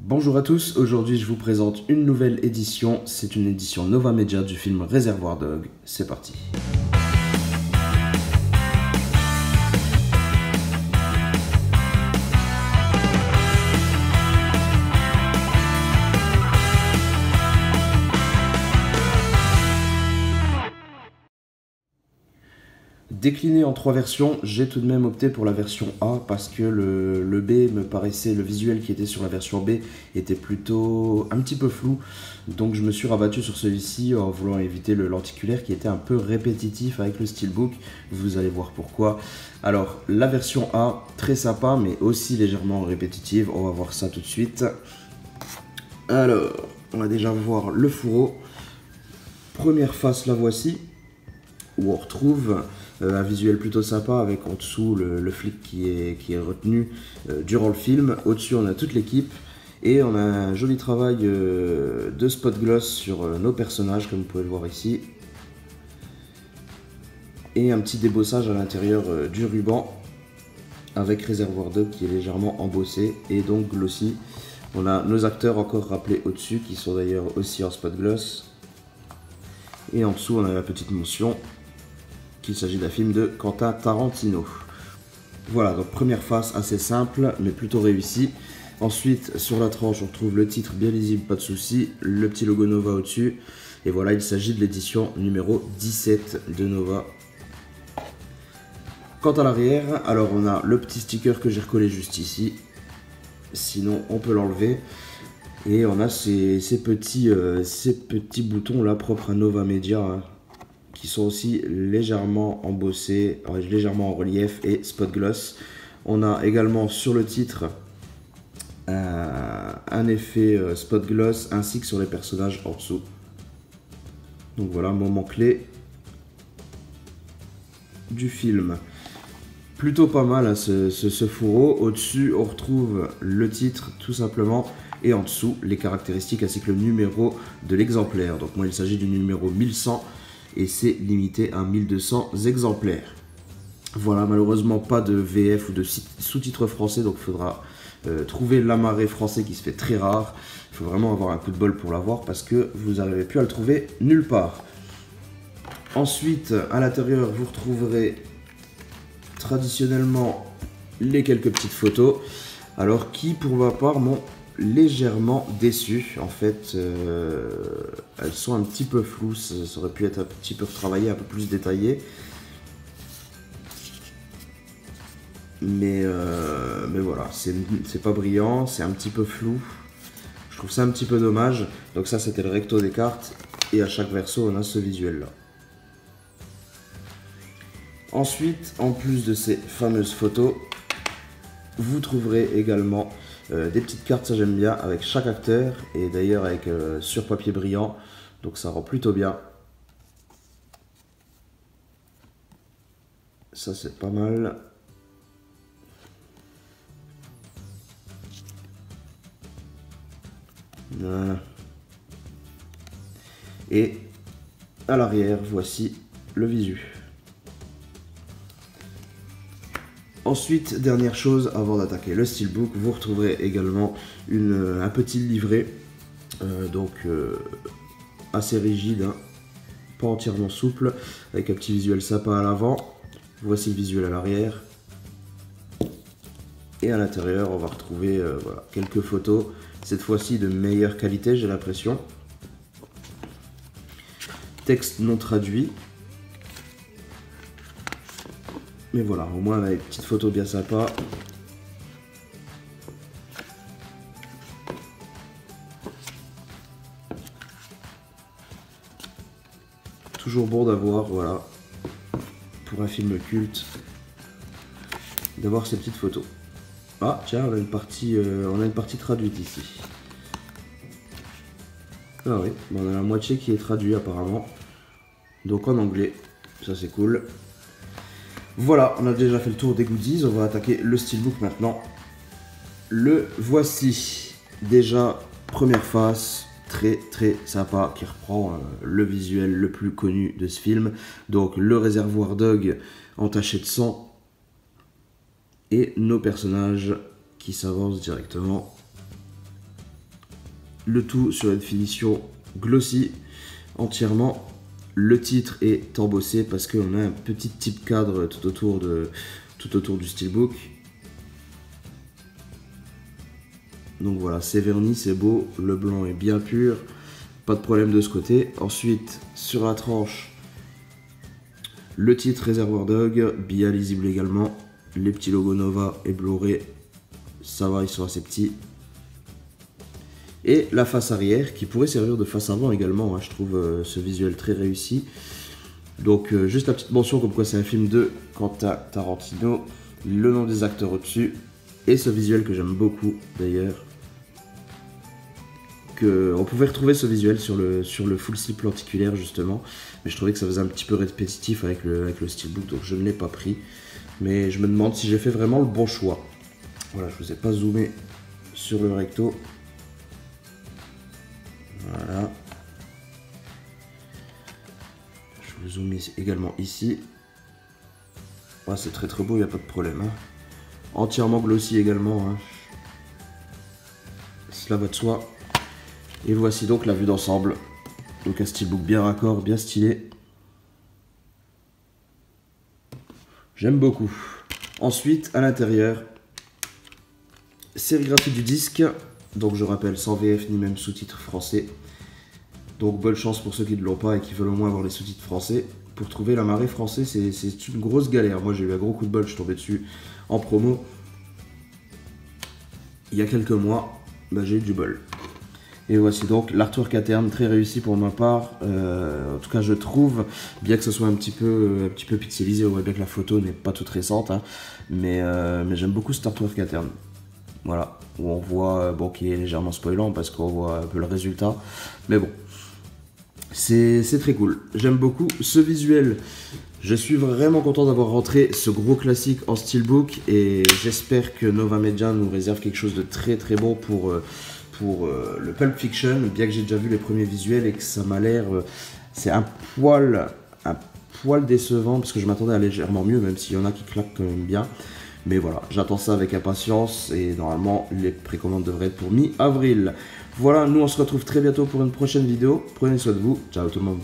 Bonjour à tous, aujourd'hui je vous présente une nouvelle édition, c'est une édition Nova Media du film Reservoir Dogs, c'est parti. Décliné en 3 versions, j'ai tout de même opté pour la version A parce que le B me paraissait, le visuel qui était sur la version B était plutôt un petit peu flou. Donc je me suis rabattu sur celui-ci en voulant éviter le lenticulaire qui était un peu répétitif avec le steelbook. Vous allez voir pourquoi. Alors la version A, très sympa mais aussi légèrement répétitive. On va voir ça tout de suite. Alors, on va déjà voir le fourreau. Première face, la voici. Où on retrouve un visuel plutôt sympa avec en dessous le flic qui est retenu durant le film. Au-dessus, on a toute l'équipe et on a un joli travail de spot gloss sur nos personnages, comme vous pouvez le voir ici. Et un petit débossage à l'intérieur du ruban avec Reservoir Dogs qui est légèrement embossé et donc glossy. On a nos acteurs encore rappelés au-dessus qui sont d'ailleurs aussi en spot gloss. Et en dessous, on a la petite mention qu'il s'agit d'un film de Quentin Tarantino. Voilà, donc première face assez simple, mais plutôt réussie. Ensuite, sur la tranche, on retrouve le titre bien lisible, pas de souci, le petit logo Nova au-dessus. Et voilà, il s'agit de l'édition numéro 17 de Nova. Quant à l'arrière, alors on a le petit sticker que j'ai recollé juste ici. Sinon, on peut l'enlever. Et on a ces petits boutons là propres à Nova Media, hein, qui sont aussi légèrement embossés, légèrement en relief et spot gloss. On a également sur le titre un effet spot gloss ainsi que sur les personnages en dessous. Donc voilà, moment clé du film. Plutôt pas mal hein, ce fourreau. Au-dessus, on retrouve le titre tout simplement et en dessous les caractéristiques ainsi que le numéro de l'exemplaire. Donc moi, il s'agit du numéro 1100. Et c'est limité à 1200 exemplaires. Voilà, malheureusement pas de VF ou de sous-titres français, donc il faudra trouver l'amarré français qui se fait très rare. Il faut vraiment avoir un coup de bol pour l'avoir parce que vous n'arrivez plus à le trouver nulle part. Ensuite, à l'intérieur, vous retrouverez traditionnellement les quelques petites photos. Alors qui, pour ma part, m'ont légèrement déçu. En fait, elles sont un petit peu floues, ça aurait pu être un petit peu retravaillé, un peu plus détaillé. Mais voilà, c'est pas brillant, c'est un petit peu flou. Je trouve ça un petit peu dommage. Donc ça, c'était le recto des cartes. Et à chaque verso, on a ce visuel-là. Ensuite, en plus de ces fameuses photos, vous trouverez également des petites cartes, ça j'aime bien, avec chaque acteur, et d'ailleurs avec sur papier brillant, donc ça rend plutôt bien. Ça c'est pas mal. Voilà. Et à l'arrière, voici le visu. Ensuite, dernière chose, avant d'attaquer le steelbook, vous retrouverez également un petit livret, assez rigide, hein, pas entièrement souple, avec un petit visuel sympa à l'avant. Voici le visuel à l'arrière. Et à l'intérieur, on va retrouver voilà, quelques photos, cette fois-ci de meilleure qualité, j'ai l'impression. Texte non traduit. Mais voilà, au moins on a des petites photos bien sympas. Toujours bon d'avoir, voilà, pour un film culte, d'avoir ces petites photos. Ah tiens, on a une partie traduite ici. Ah oui, on a la moitié qui est traduite apparemment. Donc en anglais, ça c'est cool. Voilà, on a déjà fait le tour des goodies, on va attaquer le steelbook maintenant. Le voici, déjà première face, très sympa, qui reprend le visuel le plus connu de ce film. Donc le Reservoir Dogs entaché de sang et nos personnages qui s'avancent directement Le tout sur une finition glossy entièrement. Le titre est embossé parce qu'on a un petit type cadre tout autour du steelbook. Donc voilà, c'est verni, c'est beau, le blanc est bien pur, pas de problème de ce côté. Ensuite, sur la tranche, le titre Reservoir Dog, bien lisible également. Les petits logos Nova et Blu-ray, ça va, ils sont assez petits. Et la face arrière qui pourrait servir de face avant également, hein. Je trouve ce visuel très réussi. Donc juste la petite mention comme quoi c'est un film de Quentin Tarantino, le nom des acteurs au-dessus et ce visuel que j'aime beaucoup d'ailleurs. On pouvait retrouver ce visuel sur le full slip lenticulaire justement, mais je trouvais que ça faisait un petit peu répétitif avec le steelbook, donc je ne l'ai pas pris. Mais je me demande si j'ai fait vraiment le bon choix. Voilà, je ne vous ai pas zoomé sur le recto. Voilà. Je vous zoome également ici. Ouais, c'est très beau, il n'y a pas de problème. Hein. Entièrement glossy également. Hein. Cela va de soi. Et voici donc la vue d'ensemble. Donc un steelbook bien raccord, bien stylé. J'aime beaucoup. Ensuite, à l'intérieur, sérigraphie du disque. Donc je rappelle, sans VF ni même sous-titres français. Donc bonne chance pour ceux qui ne l'ont pas et qui veulent au moins avoir les sous-titres français. Pour trouver la marée français, c'est une grosse galère. Moi j'ai eu un gros coup de bol, je suis tombé dessus en promo. Il y a quelques mois, bah, j'ai eu du bol. Et voici donc l'artwork à terme, très réussi pour ma part. En tout cas je trouve, bien que ce soit un petit peu pixelisé, on voit bien que la photo n'est pas toute récente. Hein, mais j'aime beaucoup cet artwork à terme. Voilà, où on voit, bon, qui est légèrement spoilant parce qu'on voit un peu le résultat. Mais bon, c'est très cool. J'aime beaucoup ce visuel. Je suis vraiment content d'avoir rentré ce gros classique en steelbook. Et j'espère que Nova Media nous réserve quelque chose de très bon pour le Pulp Fiction. Bien que j'ai déjà vu les premiers visuels et que ça m'a l'air... c'est un poil décevant parce que je m'attendais à légèrement mieux, même s'il y en a qui claquent quand même bien. Mais voilà, j'attends ça avec impatience et normalement les précommandes devraient être pour mi-avril. Voilà, nous on se retrouve très bientôt pour une prochaine vidéo. Prenez soin de vous, ciao tout le monde.